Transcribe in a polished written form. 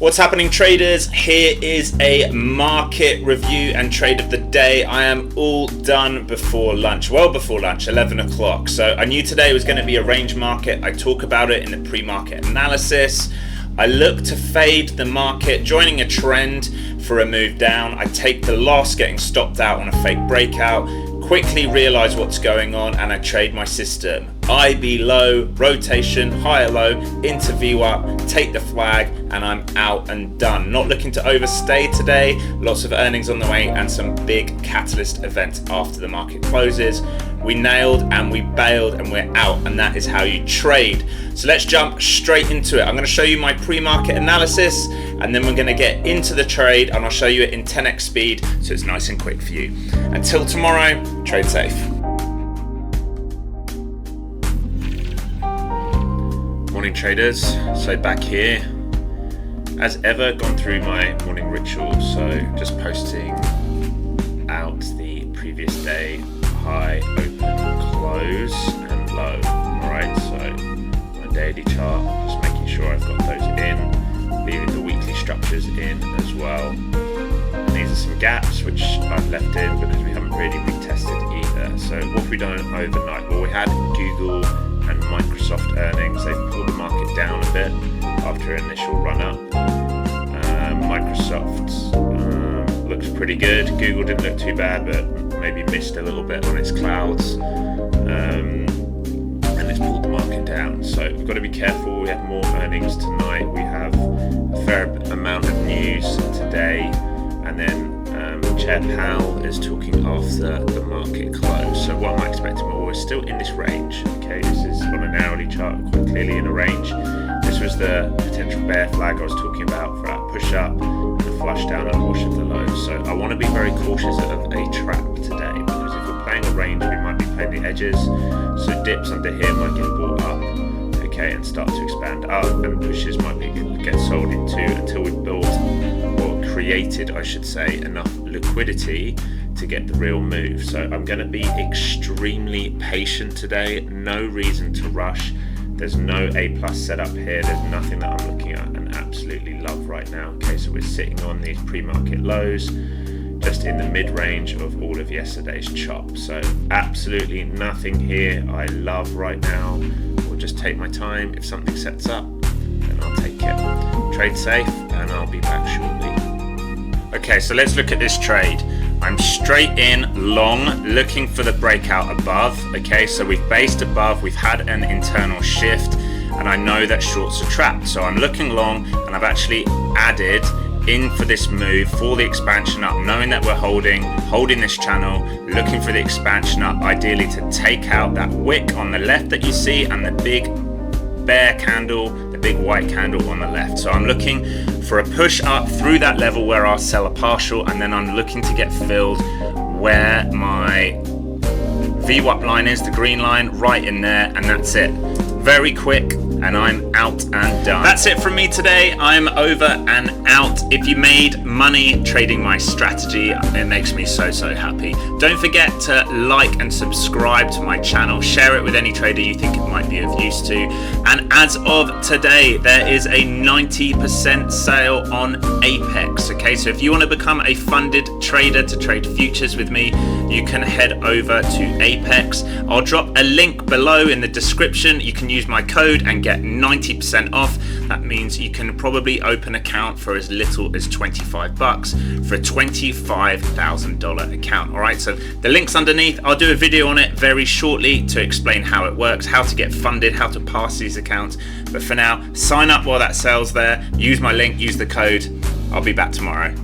What's happening, traders? Here is a market review and trade of the day. I am all done before lunch, well before lunch, 11 o'clock. So I knew today was going to be a range market. I talk about it in the pre-market analysis. I look to fade the market, joining a trend for a move down. I take the loss, getting stopped out on a fake breakout, quickly realize what's going on, and I trade my system. IB low, rotation, higher low, into VWAP, take the flag, and I'm out and done. Not looking to overstay today. Lots of earnings on the way and some big catalyst events after the market closes. We nailed and we bailed and we're out, and that is how you trade. So let's jump straight into it. I'm going to show you my pre-market analysis, and then we're going to get into the trade, and I'll show you it in 10x speed so it's nice and quick for you. Until tomorrow, trade safe. Morning, traders. So back here, as ever, gone through my morning ritual. So just posting out the previous day high, open, close, and low. All right, so my daily chart, just making sure I've got those in, leaving the weekly structures in as well. And these are some gaps which I've left in because we haven't really retested either. So what have we done overnight? Well, we had Google and Microsoft earnings. They've pulled the market down a bit after an initial run up. Microsoft looks pretty good. Google didn't look too bad, but maybe missed a little bit on its clouds. And it's pulled the market down. So we've got to be careful. We have more earnings tonight. We have a fair amount of news today. And then Chair Powell is talking after the market close. So what am I expecting? Well, we're still in this range. Okay, this is on an hourly chart, quite clearly in a range. This was the potential bear flag I was talking about for our push up and a flush down and wash of the lows. So I want to be very cautious of a trap today, because if we're playing a range, we might be playing the edges. So dips under here might get bought up, okay, and start to expand up, and pushes might get sold into until we've built or created, I should say, enough liquidity to get the real move. So I'm going to be extremely patient today. No reason to rush. There's no A+ setup here. There's nothing that I'm looking at and absolutely love right now. Okay, so we're sitting on these pre-market lows, just in the mid-range of all of yesterday's chop. So absolutely nothing here I love right now. I'll just take my time. If something sets up, then I'll take it. Trade safe, and I'll be back shortly. Okay, so let's look at this trade. I'm straight in long, looking for the breakout above. Okay, so we've based above, we've had an internal shift, and I know that shorts are trapped. So I'm looking long, and I've actually added in for this move for the expansion up, knowing that we're holding this channel, looking for the expansion up, ideally to take out that wick on the left that you see and the big bear candle, the big white candle on the left. So I'm looking for a push up through that level where I'll sell a partial, and then I'm looking to get filled where my VWAP line is, the green line, right in there, and that's it. Very quick, and I'm out and done. That's it from me today. I'm over and out. If you made money trading my strategy, it makes me so happy. Don't forget to like and subscribe to my channel. Share it with any trader you think it might be of use to. And as of today, there is a 90% sale on Apex. Okay, so if you want to become a funded trader to trade futures with me, you can head over to Apex. I'll drop a link below in the description. You can use my code and get 90% off. That means you can probably open an account for as little as 25 bucks for a $25,000 account. All right, so the link's underneath. I'll do a video on it very shortly to explain how it works, how to get funded, how to pass these accounts. But for now, sign up while that sale's there. Use my link, use the code. I'll be back tomorrow.